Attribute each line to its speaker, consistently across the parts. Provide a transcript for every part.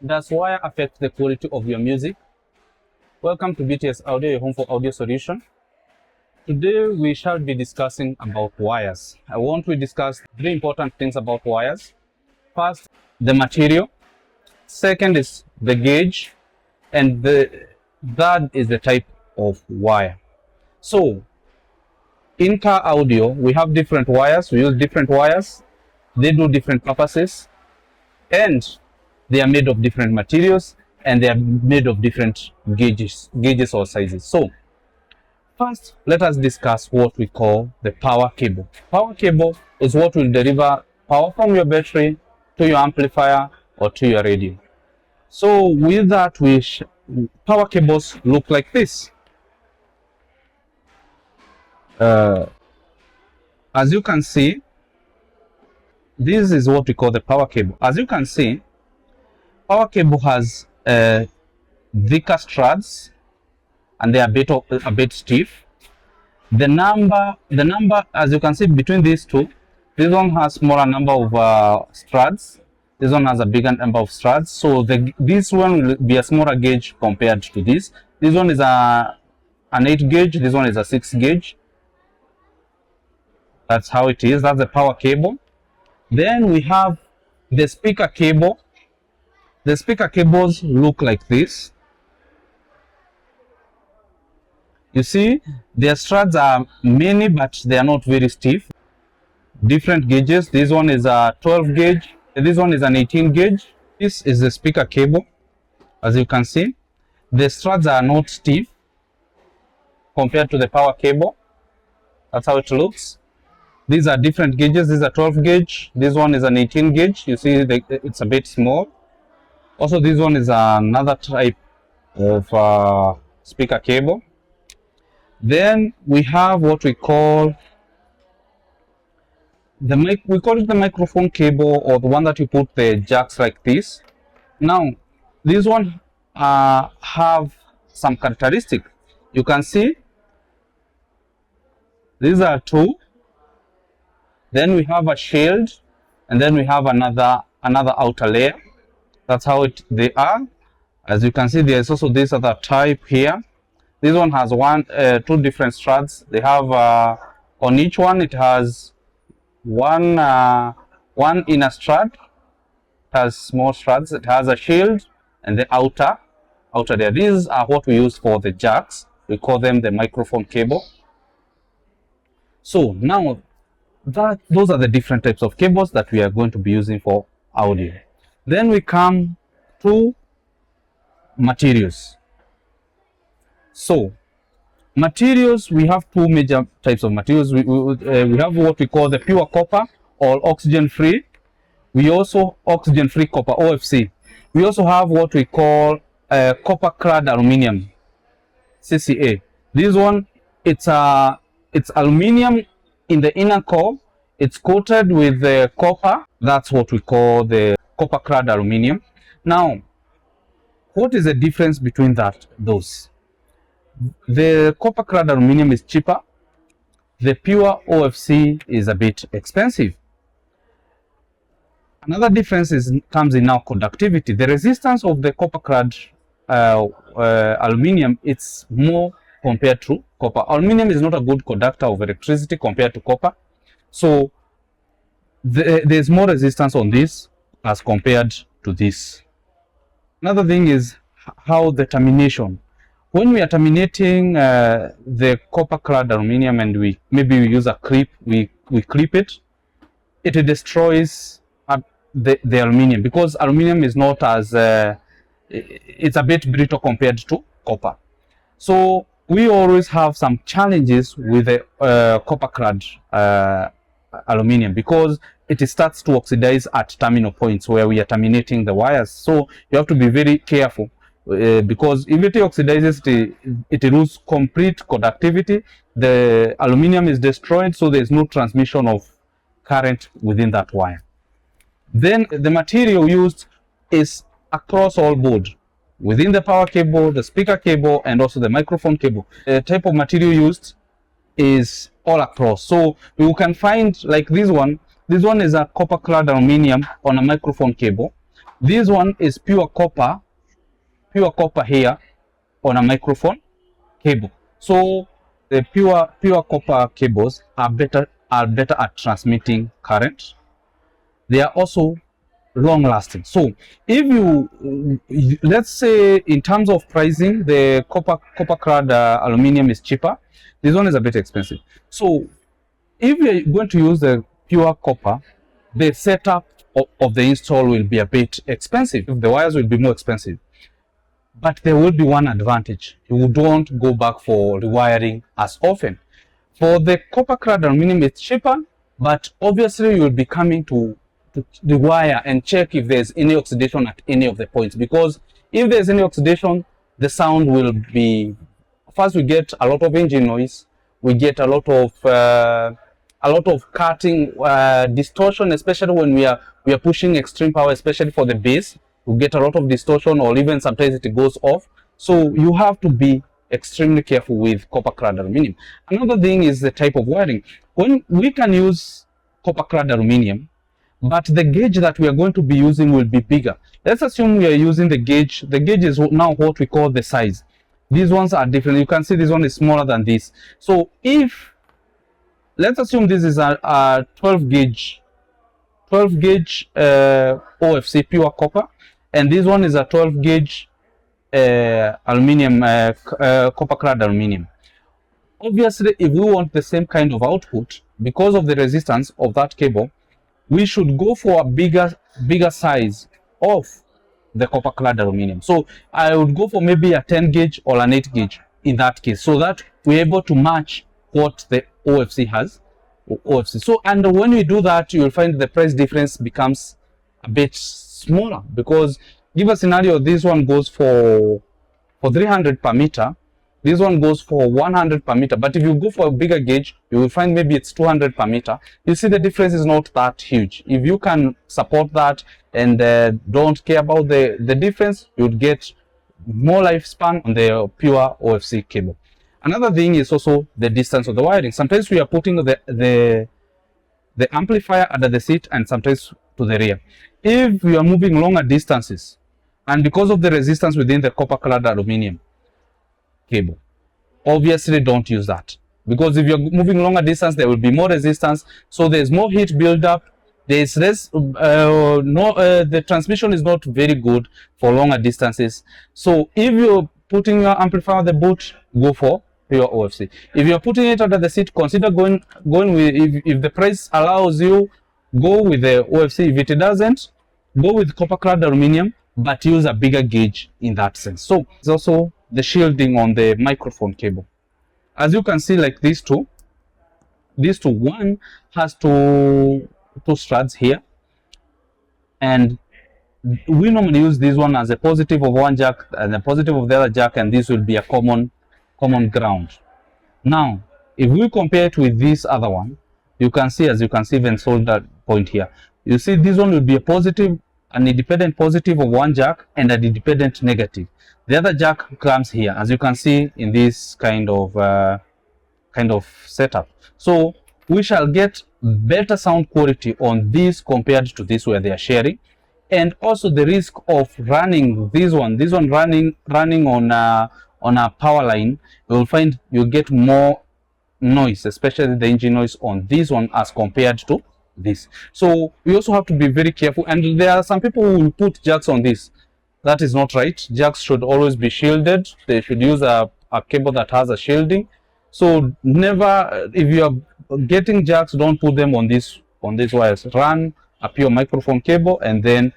Speaker 1: Does wire affect the quality of your music? Welcome to BTS Audio, your home for audio solution. Today we shall be discussing about wires. I want to discuss three important things about wires. First, the material. Second is the gauge. And the third is the type of wire. So, in car audio, we have different wires. We use different wires. They do different purposes. And they are made of different materials, and they are made of different gauges or sizes. So first, let us discuss what we call the power cable. Power cable is what will deliver power from your battery to your amplifier or to your radio. So with that, power cables look like this. As you can see, this is what we call the power cable. As you can see, power cable has thicker straps, and they are a bit stiff. The number, as you can see between these two, this one has smaller number of straps. This one has a bigger number of straps. So this one will be a smaller gauge compared to this. This one is an 8 gauge. This one is a 6 gauge. That's how it is. That's the power cable. Then we have the speaker cable. The speaker cables look like this. You see, their straps are many, but they are not very stiff. Different gauges. This one is a 12 gauge. This one is an 18 gauge. This is the speaker cable. As you can see, the straps are not stiff compared to the power cable. That's how it looks. These are different gauges. This is a 12 gauge. This one is an 18 gauge. You see, it's a bit small. Also, this one is another type of speaker cable. Then we have what we call we call it the microphone cable, or the one that you put the jacks like this. Now, this one have some characteristic. You can see these are two. Then we have a shield, and then we have another outer layer. That's how they are. As you can see, there is also this other type here. This one has two different straps. They have on each one it has one inner strap. It has small straps. It has a shield and the outer layer. These are what we use for the jacks. We call them the microphone cable. So now those are the different types of cables that we are going to be using for audio. Then we come to materials. So materials, we have two major types of materials. We have what we call the pure copper or oxygen free. We also oxygen free copper, OFC. We also have what we call copper clad aluminum, CCA. This one, it's aluminum in the inner core. It's coated with copper. That's what we call the copper clad aluminum. Now, what is the difference between those? The copper clad aluminum is cheaper. The pure OFC is a bit expensive. Another difference comes in now conductivity. The resistance of the copper clad aluminum, it's more compared to copper. Aluminum is not a good conductor of electricity compared to copper. So there's more resistance on this as compared to this. Another thing is how the termination. When we are terminating the copper clad aluminum, and we use a clip, we clip it, it destroys the aluminum, because aluminum is not as it's a bit brittle compared to copper. So we always have some challenges with the copper clad aluminum, because it starts to oxidize at terminal points where we are terminating the wires. So you have to be very careful, because if it oxidizes, it loses complete conductivity. The aluminum is destroyed, so there is no transmission of current within that wire. Then the material used is across all board, within the power cable, the speaker cable, and also the microphone cable. The type of material used is all across. So you can find like this one. This one is a copper clad aluminum on a microphone cable. This one is pure copper here on a microphone cable. So the pure copper cables are better at transmitting current. They are also long lasting. So if you let's say in terms of pricing, the copper clad aluminum is cheaper. This one is a bit expensive. So if you're going to use the pure copper, the setup of the install will be a bit expensive. The wires will be more expensive. But there will be one advantage. You don't go back for rewiring as often. For the copper clad aluminum, it's cheaper, but obviously you will be coming to rewire and check if there's any oxidation at any of the points, because if there's any oxidation, the sound will be, first we get a lot of engine noise, we get a lot of cutting, distortion, especially when we are pushing extreme power, especially for the bass. We get a lot of distortion, or even sometimes it goes off. So you have to be extremely careful with copper clad aluminum. Another thing is the type of wiring. When we can use copper clad aluminum, but the gauge that we are going to be using will be bigger. Let's assume we are using the gauge. The gauge is now what we call the size. These ones are different. You can see this one is smaller than this. So if, let's assume this is a 12 gauge OFC pure copper, and this one is a 12 gauge aluminum, copper clad aluminum. Obviously, if we want the same kind of output, because of the resistance of that cable, we should go for a bigger size of the copper clad aluminum. So I would go for maybe a 10 gauge or an 8 gauge in that case, so that we're able to match what the OFC has. So, and when we do that, you will find the price difference becomes a bit smaller, because give a scenario, this one goes for 300 per meter, this one goes for 100 per meter, but if you go for a bigger gauge, you will find maybe it's 200 per meter. You see the difference is not that huge. If you can support that and don't care about the difference, you would get more lifespan on the pure OFC cable. Another thing is also the distance of the wiring. Sometimes we are putting the amplifier under the seat and sometimes to the rear. If you are moving longer distances, and because of the resistance within the copper clad aluminum cable, obviously don't use that, because if you're moving longer distance, there will be more resistance, so there's more heat buildup. There's less the transmission is not very good for longer distances. So if you're putting your amplifier on the boot, go for pure OFC. If you're putting it under the seat, consider going with, if the price allows you, go with the OFC. If it doesn't, go with copper clad aluminum, but use a bigger gauge in that sense. So it's also the shielding on the microphone cable. As you can see, like these two, one has two strands here, and we normally use this one as a positive of one jack and a positive of the other jack, and this will be a common ground. Now, if we compare it with this other one, you can see, as you can see, even solder point here, you see this one will be a positive, an independent positive of one jack and an independent negative. The other jack comes here, as you can see in this kind of setup. So we shall get better sound quality on this compared to this where they are sharing, and also the risk of running this one running on a power line, you will find you get more noise, especially the engine noise on this one as compared to this. So we also have to be very careful, and there are some people who will put jacks on this. That is not right. Jacks should always be shielded. They should use a cable that has a shielding. So never, if you are getting jacks, don't put them on these wires. Run a pure microphone cable and then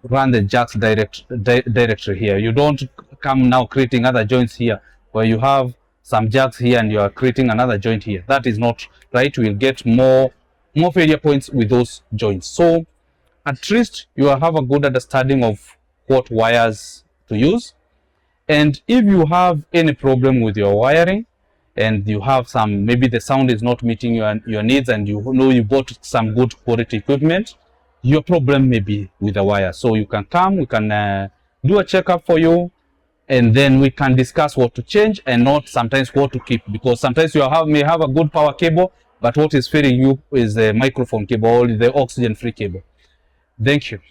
Speaker 1: run the jacks directly here. You don't come now creating other joints here where you have some jacks here and you are creating another joint here. That is not right. You will get more failure points with those joints. So at least you will have a good understanding of what wires to use. And if you have any problem with your wiring and you have some, maybe the sound is not meeting your needs, and you know you bought some good quality equipment, your problem may be with the wire. So you can come, we can do a checkup for you, and then we can discuss what to change and not sometimes what to keep, because sometimes you may have a good power cable, but what is failing you is the microphone cable or the oxygen free cable. Thank you.